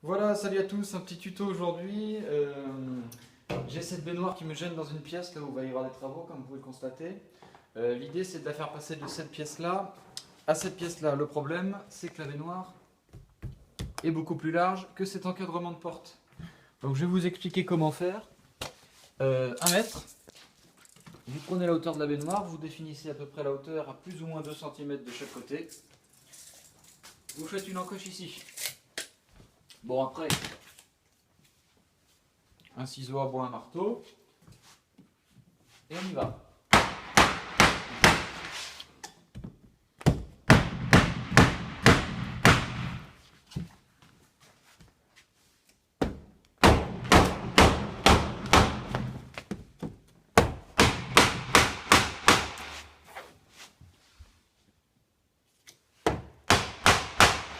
Voilà, salut à tous, un petit tuto aujourd'hui. J'ai cette baignoire qui me gêne dans une pièce là où il va y avoir des travaux, comme vous pouvez le constater. L'idée c'est de la faire passer de cette pièce-là à cette pièce-là. Le problème c'est que la baignoire est beaucoup plus large que cet encadrement de porte. Donc je vais vous expliquer comment faire. 1 mètre, vous prenez la hauteur de la baignoire, vous définissez à peu près la hauteur à plus ou moins 2 cm de chaque côté. Vous faites une encoche ici. Bon après, un ciseau à bois, un marteau, et on y va.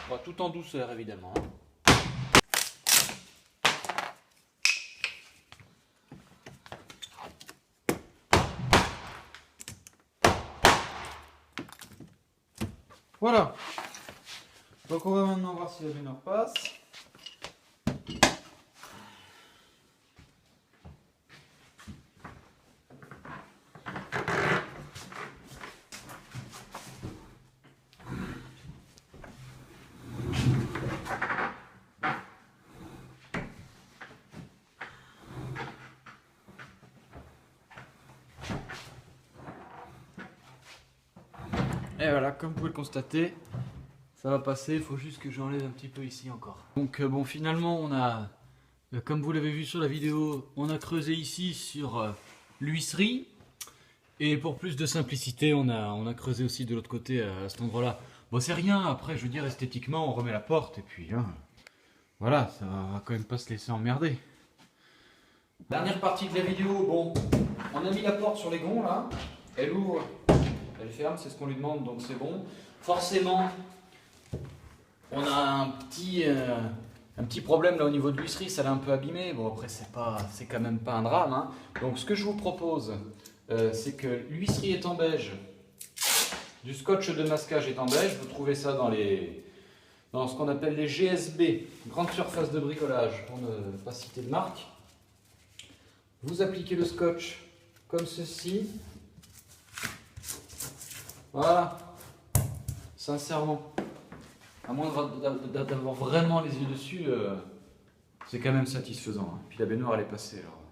Bon, tout en douceur évidemment. Voilà. Donc on va maintenant voir si la baignoire passe. Et voilà, comme vous pouvez le constater, ça va passer, il faut juste que j'enlève un petit peu ici encore. Donc bon, finalement on a, comme vous l'avez vu sur la vidéo, on a creusé ici sur l'huisserie. Et pour plus de simplicité, on a creusé aussi de l'autre côté à cet endroit-là. Bon, c'est rien, après je veux dire esthétiquement, on remet la porte et puis voilà, ça va quand même pas se laisser emmerder. Dernière partie de la vidéo, bon, on a mis la porte sur les gonds là, elle ouvre. Elle ferme, c'est ce qu'on lui demande, donc c'est bon. Forcément, on a un petit problème là au niveau de l'huisserie, ça l'a un peu abîmé. Bon, après, c'est quand même pas un drame, hein. Donc, ce que je vous propose, c'est que l'huisserie est en beige, du scotch de masquage est en beige. Vous trouvez ça dans ce qu'on appelle les GSB, grande surface de bricolage, pour ne pas citer de marque. Vous appliquez le scotch comme ceci. Voilà, sincèrement, à moins d'avoir vraiment les yeux dessus, c'est quand même satisfaisant. Puis la baignoire elle est passée alors.